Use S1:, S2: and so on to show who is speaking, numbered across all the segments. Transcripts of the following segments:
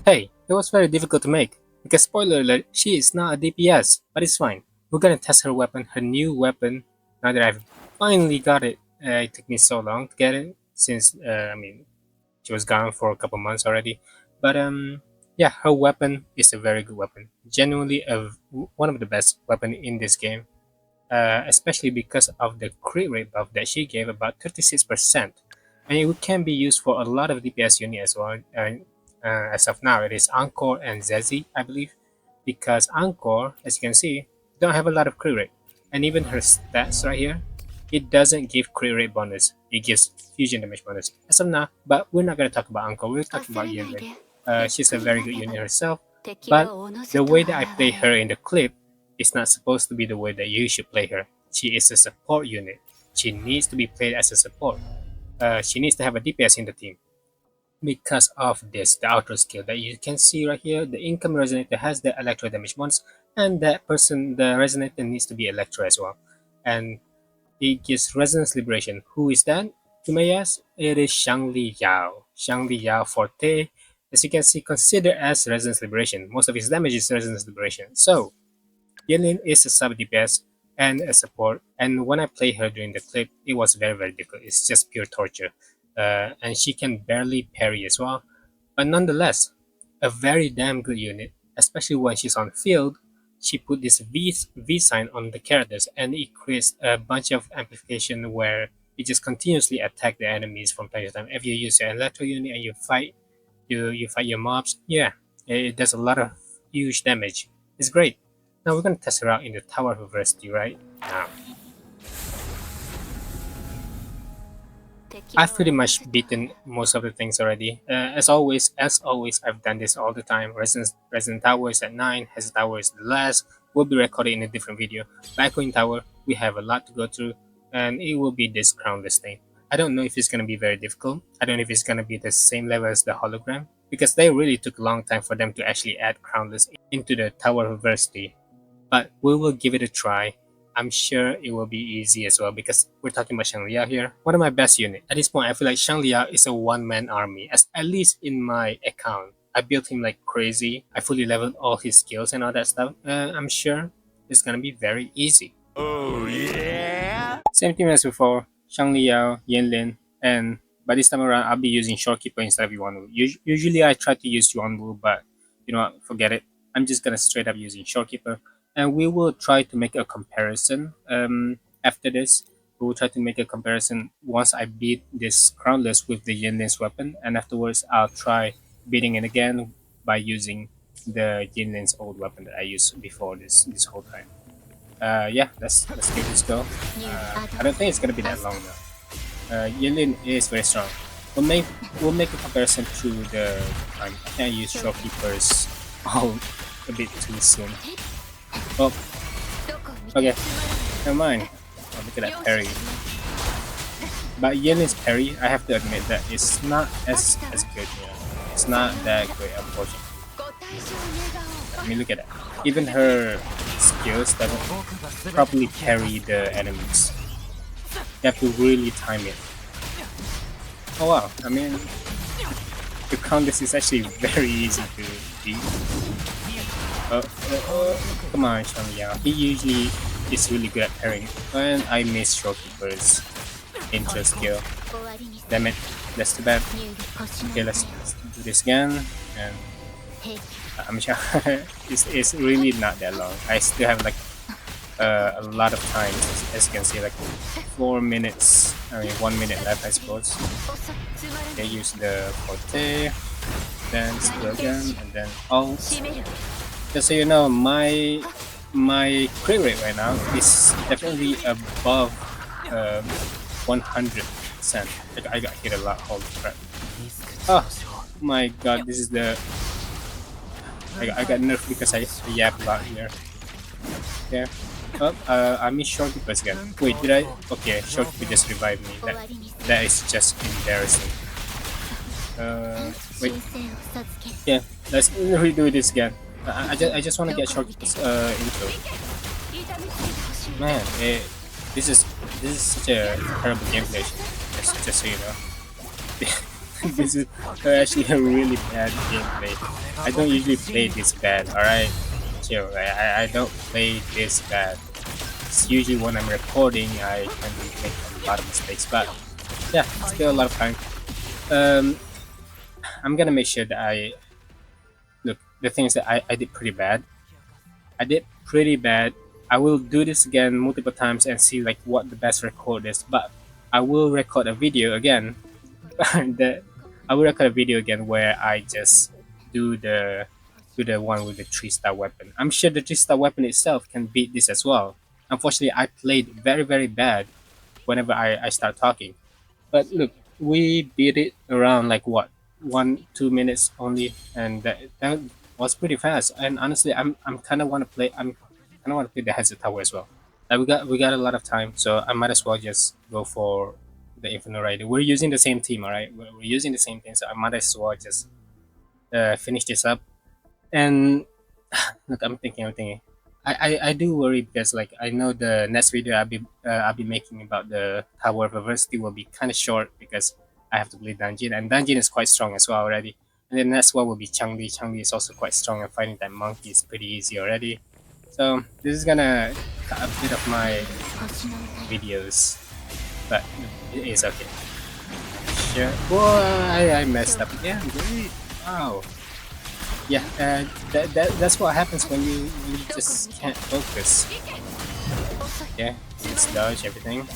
S1: Hey, it was very difficult to make, because spoiler alert, she is not a DPS, but it's fine. We're gonna test her weapon, her new weapon, now that I've finally got it. It took me so long to get it, since, she was gone for a couple months already. But, yeah, her weapon is a very good weapon. Genuinely one of the best weapon in this game, especially because of the crit rate buff that she gave, about 36%. And it can be used for a lot of DPS unit as well. As of now, it is Encore and Zezi, I believe, because Encore, as you can see, don't have a lot of crit rate, and even her stats right here, it doesn't give crit rate bonus. It gives fusion damage bonus as of now. But we're not gonna talk about Encore. We're talking about Yinlin. She's a very good unit herself, but the way that I play her in the clip is not supposed to be the way that you should play her. She is a support unit. She needs to be played as a support. She needs to have a DPS in the team. Because of this, the outro skill that you can see right here, the income resonator has the electro damage bonus, and that person, the resonator, needs to be electro as well. And it gives resonance liberation. Who is that? You may ask. It is Shangli Yao. Shangli Yao Forte, as you can see, considered as resonance liberation. Most of his damage is resonance liberation. So Yinlin is a sub DPS and a support, and when I played her during the clip, it was very difficult. It's just pure torture. And she can barely parry as well, but nonetheless, a very damn good unit, especially when she's on field. She put this V sign on the characters, and it creates a bunch of amplification where it just continuously attack the enemies from time to time. If you use your electro unit and you fight your mobs, yeah, it does a lot of huge damage. It's great. Now we're gonna test her out in the Tower of Adversity right now. I've pretty much beaten most of the things already. As always, I've done this all the time. Resident Tower is at 9, Hesa Tower is the last. Will be recorded in a different video. Blackwing Tower, we have a lot to go through, and it will be this crownless thing. I don't know if it's gonna be very difficult. I don't know if it's gonna be the same level as the hologram, because they really took a long time for them to actually add crownless into the Tower of Adversity. But we will give it a try. I'm sure it will be easy as well, because we're talking about Shanglia here. One of my best units. At this point, I feel like Shanglia is a one-man army, at least in my account. I built him like crazy. I fully leveled all his skills and all that stuff. I'm sure it's gonna be very easy. Oh yeah! Same team as before. Shanglia, Yinlin, and by this time around, I'll be using Shorekeeper instead of Yuanwu. Usually I try to use Yuanwu, but you know what, forget it. I'm just gonna straight up using Shorekeeper. And we will try to make a comparison after this. We will try to make a comparison once I beat this crownless with the Yinlin's weapon, and afterwards I'll try beating it again by using the Yinlin's old weapon that I used before this whole time. Yeah, let's give this go. I don't think it's gonna be that long though. Yinlin is very strong. We'll make a comparison through the time. I can't use shopkeepers all a bit too soon. Oh, okay, never mind. Oh, look at that parry. But Yinlin's parry, I have to admit that it's not as good. You know? It's not that great, unfortunately. I mean, look at that. Even her skills doesn't properly parry the enemies. You have to really time it. Oh wow! I mean, to count this is actually very easy to beat. Come on, Shanglia. He usually is really good at parrying, and I miss Shorekeeper's intro skill. Damn it, that's too bad. Okay, let's do this again, and I'm sure it's really not that long. I still have like a lot of time, as you can see, like 4 minutes. I mean, 1 minute left, I suppose. Okay, use the Forte, then skill again, and then ult. Just so you know, my crit rate right now is definitely above 100%. I got hit a lot. Holy crap! Oh my god, this is the. I got nerfed because I yapped a lot here. Yeah. Oh, I missed Shorekeepers again. Wait, did I? Okay, Shorekeeper just revived me. That is just embarrassing. Wait. Yeah, let's redo this again. I just want to get Shorekeeper's intro. Man, this is such a terrible gameplay. Just so you know. This is actually a really bad gameplay. I don't usually play this bad, alright? Chill, I don't play this bad. It's usually when I'm recording, I tend to make a lot of mistakes, but yeah, still a lot of time. Um, I'm gonna make sure that look, the things that I did pretty bad. I did pretty bad. I will do this again multiple times and see like what the best record is, but I will record a video again. the I will record a video again where I just do the one with the 3-star weapon. I'm sure the 3-star weapon itself can beat this as well. Unfortunately, I played very bad whenever I start talking. But look, we beat it around like what 1-2 minutes only, and that was pretty fast. And honestly, I'm kind of want to play. I'm kind of want to play the Hazard Tower as well. Like we got a lot of time, so I might as well just go for the Infinite Rider. We're using the same team, all right? We're using the same thing, so I might as well just finish this up. And look, I'm thinking. I do worry because like I know the next video I'll be making about the Tower of Adversity will be kind of short because I have to play Dungeon, and Dungeon is quite strong as well already. And the next one will be Changli. Changli is also quite strong, and fighting that monkey is pretty easy already. So this is gonna cut a bit of my videos, but it is okay. Sure. Whoa, I messed up again. Great. Wow. Yeah, that's what happens when you just can't focus. Yeah, just dodge everything.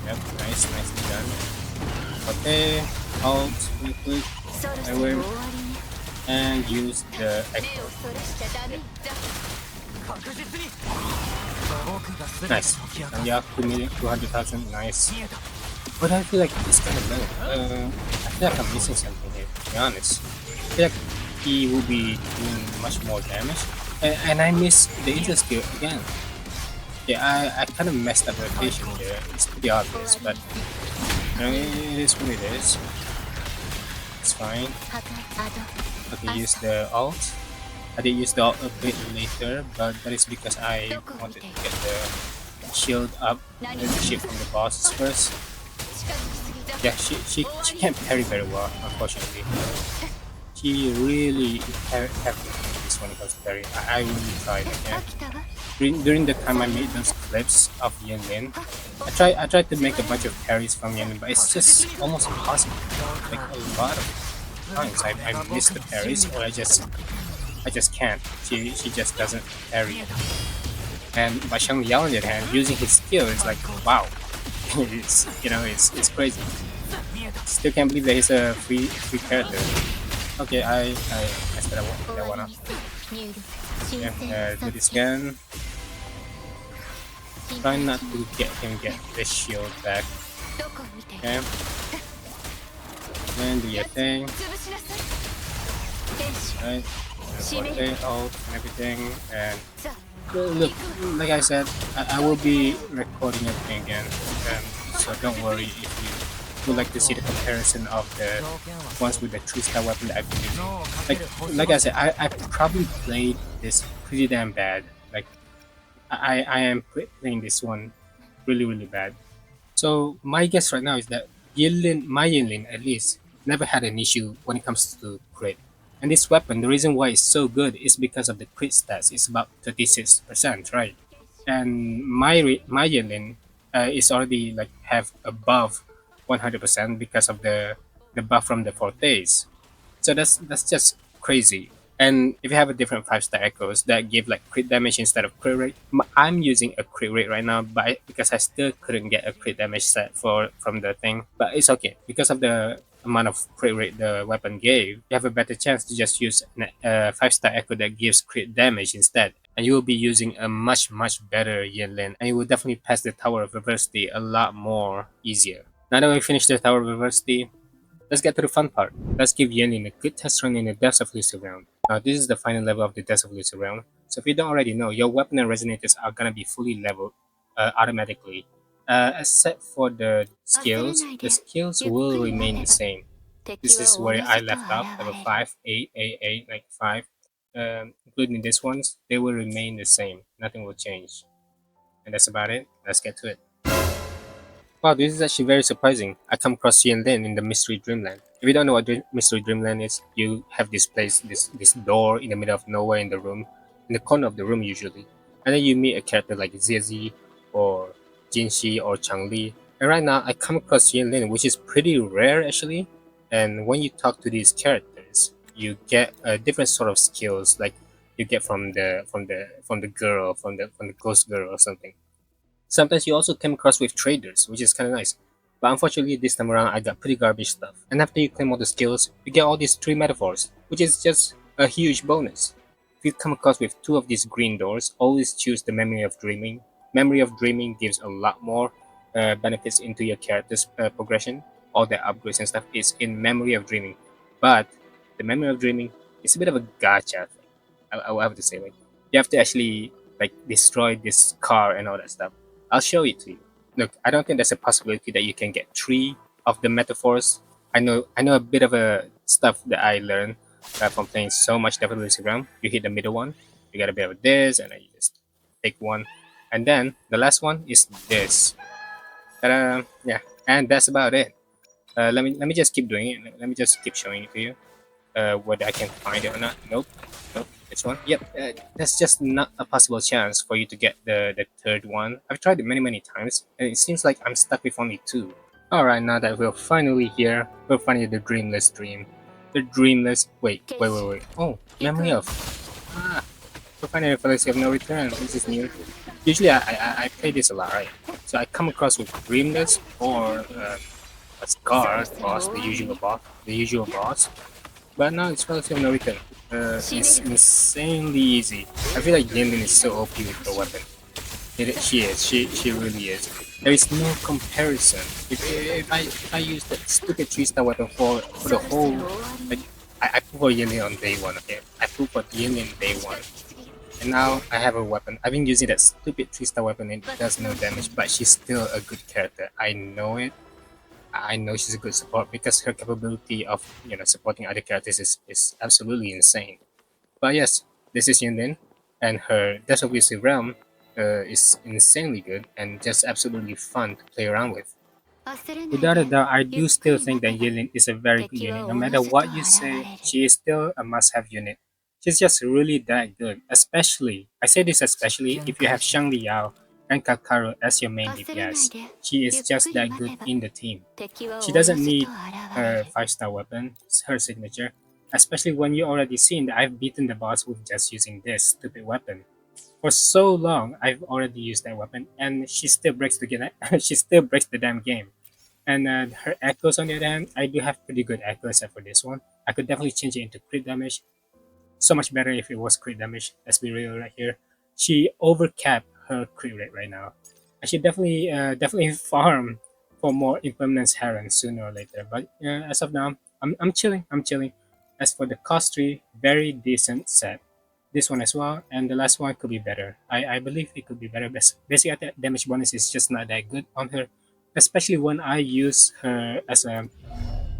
S1: Yep, nicely done. Okay, alt, quick, everywhere, and use the echo. Nice. And yeah, 200,000, nice. But I feel like it's kind of low. I feel like I'm missing something here, to be honest. I feel like he will be doing much more damage. And I missed the inter skill again. Yeah, I kind of messed up the rotation here. It's pretty obvious, but it is what it is. It's fine. Okay, use the ult. I did use the ult a bit later, but that is because I wanted to get the shield up, the shield from the bosses first. Yeah, she can't parry very well, unfortunately. She really heavily this when it comes to parry. I really tried. Okay. During the time I made those clips of Yinlin, I tried to make a bunch of parries from Yinlin, but it's just almost impossible. Like a lot of times I miss the parries, or I just can't. She just doesn't parry. And by Shang Liao on the other hand, using his skill is like wow. It's crazy. Still can't believe that he's a free character. Okay, I messed that one up. Yeah, do this again. Try not to get the shield back. Okay. Then do your thing. Right. Okay, ult and everything. And look, like I said, I will be recording everything again. So don't worry if you would like to see the comparison of the ones with the 3-star weapon that I've been using. Like I said, I probably played this pretty damn bad. Like I am playing this one really bad. So my guess right now is that my Yinlin at least never had an issue when it comes to crit. And this weapon, the reason why it's so good is because of the crit stats. It's about 36%, right? And my Yinlin is already like have above 100% because of the buff from the fortes. So that's just crazy. And if you have a different 5-star echoes that give like crit damage instead of crit rate, I'm using a crit rate right now, but because I still couldn't get a crit damage set from the thing. But it's okay because of the amount of crit rate the weapon gave. You have a better chance to just use a 5-star echo that gives crit damage instead, and you will be using a much better Yinlin, and you will definitely pass the Tower of Adversity a lot more easier. Now that we finished the Tower of Adversity, let's get to the fun part. Let's give Yinlin a good test run in the Depths of Illusive round. Now this is the final level of the Depths of Illusive round. So if you don't already know, your weapon and resonators are gonna be fully leveled automatically. Except for the skills will remain the same. This is where I left off, level 5, 8, 8, 8, like 5. Including these ones, they will remain the same. Nothing will change. And that's about it. Let's get to it. Wow, this is actually very surprising. I come across Yinlin in the Mystery Dreamland. If you don't know what Mystery Dreamland is, you have this place, this door in the middle of nowhere in the room, in the corner of the room usually, and then you meet a character like Zizi or Jinxi or Changli. And right now, I come across Yinlin, which is pretty rare actually. And when you talk to these characters, you get different sort of skills, like you get from the girl, from the ghost girl or something. Sometimes you also come across with traders, which is kind of nice. But unfortunately, this time around, I got pretty garbage stuff. And after you claim all the skills, you get all these three metaphors, which is just a huge bonus. If you come across with two of these green doors, always choose the Memory of Dreaming. Memory of Dreaming gives a lot more benefits into your character's progression. All the upgrades and stuff is in Memory of Dreaming. But the Memory of Dreaming is a bit of a gacha thing. I will have to say, like, you have to actually like destroy this car and all that stuff. I'll show it to you. Look, I don't think there's a possibility that you can get three of the metaphors. I know a bit of a stuff that I learned from playing so much Devil Instagram. You hit the middle one, you get a bit of this, and then you just take one, and then the last one is this. Ta-da! Yeah, and that's about it. Let me just keep doing it. Let me just keep showing it to you. Whether I can find it or not. Nope. Nope. This one. Yep. That's just not a possible chance for you to get the third one. I've tried it many times, and it seems like I'm stuck with only two. Alright, now that we're finally here, we're finally the dreamless dream. The dreamless. Wait. Oh, memory of. Ah, we're finally Fallacy of No Return. This is new. Usually, I play this a lot, right? So I come across with dreamless or a scar boss, the usual boss. But now it's relatively no return. It's insanely easy. I feel like Yinlin is so OP with her weapon. She is. She really is. There is no comparison. If I use that stupid 3-star weapon for the whole, like, I put for Yinlin on day one. Okay, I put for Yinlin day one, and now I have a weapon. I've been using that stupid 3-star weapon and it does no damage, but she's still a good character. I know it. I know she's a good support because her capability of supporting other characters is absolutely insane. But yes, this is Yunlin, and her Death of Lucy Realm is insanely good and just absolutely fun to play around with. Without a doubt, I do still think that Yinlin is a very good unit. No matter what you say, she is still a must-have unit. She's just really that good. Especially, I say this especially if you have Shang Liao and Kakaru as your main DPS. She is just that good in the team. She doesn't need her 5-star weapon, it's her signature. Especially when you already seen that I've beaten the boss with just using this stupid weapon. For so long, I've already used that weapon, and she still breaks the game. She still breaks the damn game. And her echoes, on the other hand, I do have pretty good echoes except for this one. I could definitely change it into crit damage. So much better if it was crit damage. Let's be real right here. She overcapped her crit rate right now. I should definitely farm for more impermanence Heron sooner or later. But as of now, I'm chilling. I'm chilling. As for the cost tree, very decent set. This one as well, and the last one could be better. I believe it could be better. Basic attack damage bonus is just not that good on her, especially when I use her as a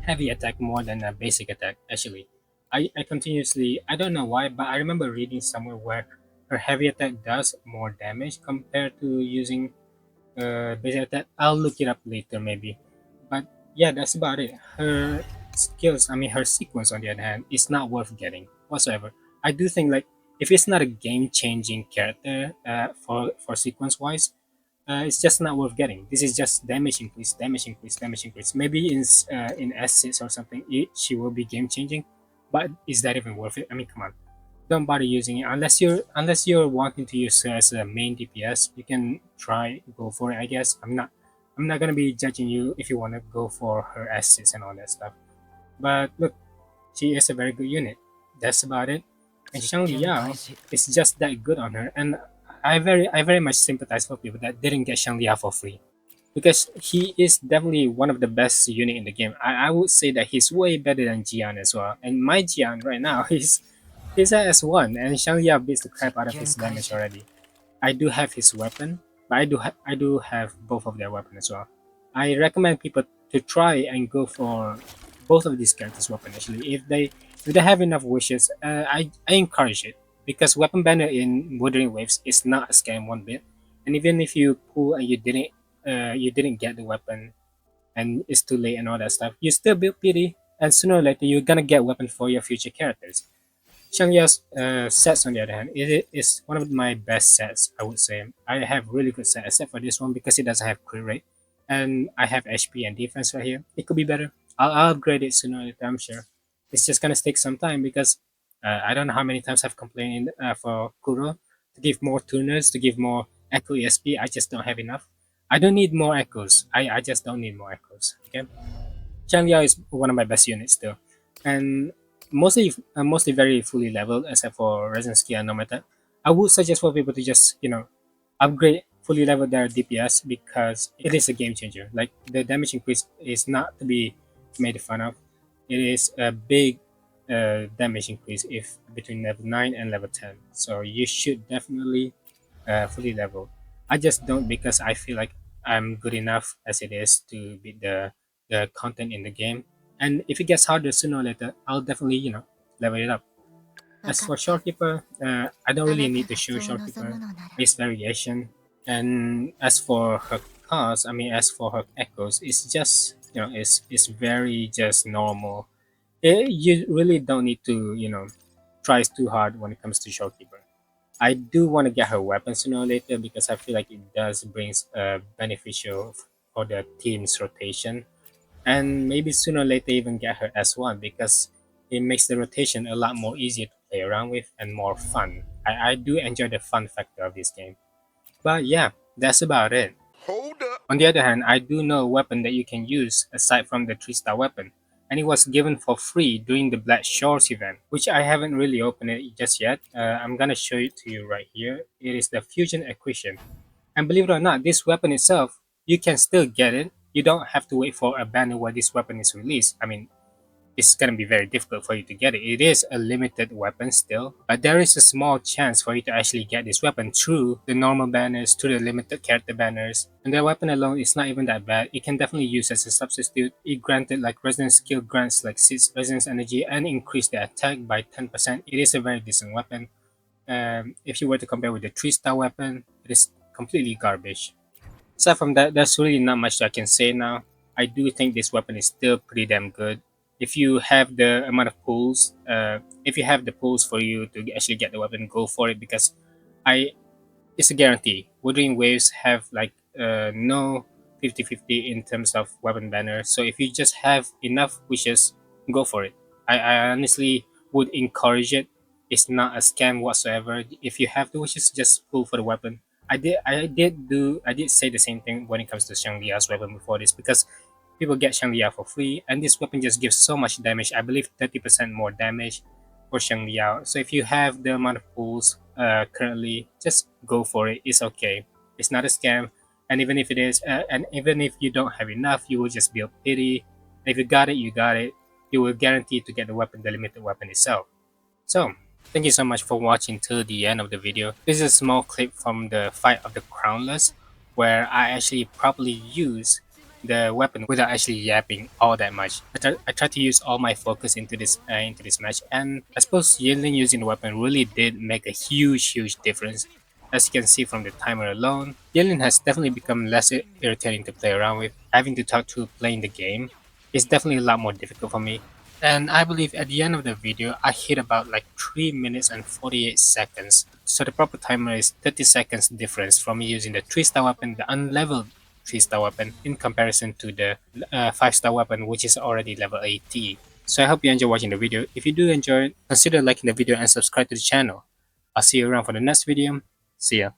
S1: heavy attack more than a basic attack. Actually, I continuously, I don't know why, but I remember reading somewhere where her heavy attack does more damage compared to using basic attack. I'll look it up later maybe, but yeah, that's about it. Her skills, I mean her sequence on the other hand, is not worth getting whatsoever. I do think like if it's not a game changing character for sequence wise, it's just not worth getting. This is just damage increase, damage increase, damage increase. Maybe in S6 or something, she will be game changing, but is that even worth it? I mean, come on, don't bother using it unless you're wanting to use her as a main DPS. You can try go for it. I guess I'm not gonna be judging you if you want to go for her S6 and all that stuff. But look, she is a very good unit. That's about it. And Shang Liao is just that good on her, and I very much sympathize for people that didn't get Shang Liao for free because he is definitely one of the best unit in the game. I would say that he's way better than Jian as well. And my Jian right now he's at S1, and Shang Liao beats the crap out of his damage already. I do have his weapon, but I do have both of their weapon as well. I recommend people to try and go for both of these characters' weapon. Actually, if they have enough wishes, I encourage it because weapon banner in Wuthering waves is not a scam one bit. And even if you pull and you didn't you didn't get the weapon and it's too late and all that stuff, you still build pity, and sooner or later you're gonna get weapon for your future characters. Shangya's sets, on the other hand, it is one of my best sets, I would say. I have really good set, except for this one because it doesn't have crit rate, and I have HP and defense right here. It could be better. I'll upgrade it sooner or later, I'm sure. It's just gonna take some time because I don't know how many times I've complained for Kuro to give more tuners, to give more Echo ESP. I just don't have enough. I don't need more echoes. I just don't need more echoes. Okay. Changliao is one of my best units still, and mostly very fully leveled except for Resinski and Nometa. I would suggest for people to just upgrade fully level their DPS because it is a game changer. Like the damage increase is not to be made fun of. It is a big damage increase if between level 9 and level 10. So you should definitely fully level. I just don't because I feel like I'm good enough as it is to beat the content in the game. And if it gets harder sooner or later, I'll definitely level it up. As for Shorekeeper, I don't really need to show Shorekeeper. It's variation. And as for her cars, I mean, as for her echoes, it's just it's very just normal. You really don't need to try too hard when it comes to Shorekeeper. I do want to get her weapon sooner or later because I feel like it does brings beneficial for the team's rotation, and maybe sooner or later even get her S1 because it makes the rotation a lot more easier to play around with and more fun. I do enjoy the fun factor of this game. But yeah, that's about it.
S2: Hold up.
S1: On the other hand, I do know a weapon that you can use aside from the 3-star weapon, and it was given for free during the Black Shores event, which I haven't really opened it just yet. I'm gonna show it to you right here. It is the Fusion Acquisition. And believe it or not, this weapon itself, you can still get it. You don't have to wait for a banner where this weapon is released. I mean, it's gonna be very difficult for you to get it. It is a limited weapon still, but there is a small chance for you to actually get this weapon through the normal banners, through the limited character banners. And the weapon alone is not even that bad. It can definitely use as a substitute. It granted like resonance skill grants like 6 resonance energy and increase the attack by 10%. It is a very decent weapon. If you were to compare with the 3-star weapon, it is completely garbage. Aside from that, there's really not much I can say now. I do think this weapon is still pretty damn good. If you have the amount of pulls, if you have the pulls for you to actually get the weapon, go for it because I it's a guarantee. Wuthering waves have like no 50-50 in terms of weapon banner. So if you just have enough wishes, go for it. I honestly would encourage it. It's not a scam whatsoever. If you have the wishes, just pull for the weapon. I did say the same thing when it comes to Shangria's weapon before this because people get Shangria for free and this weapon just gives so much damage. I believe 30% more damage for Shangria. So if you have the amount of pulls currently, just go for it. It's okay. It's not a scam. And even if it is, and even if you don't have enough, you will just build pity. If you got it, you got it. You will guarantee to get the weapon, the limited weapon itself. So, thank you so much for watching till the end of the video. This is a small clip from the fight of the Crownless, where I actually properly use the weapon without actually yapping all that much. I tried to use all my focus into this match, and I suppose Yinlin using the weapon really did make a huge difference. As you can see from the timer alone, Yinlin has definitely become less irritating to play around with. Having to talk to playing the game is definitely a lot more difficult for me. And I believe at the end of the video, I hit about like 3 minutes and 48 seconds. So the proper timer is 30 seconds difference from me using the 3-star weapon, the unleveled 3-star weapon, in comparison to the 5-star weapon, which is already level 80. So I hope you enjoy watching the video. If you do enjoy it, consider liking the video and subscribe to the channel. I'll see you around for the next video. See ya.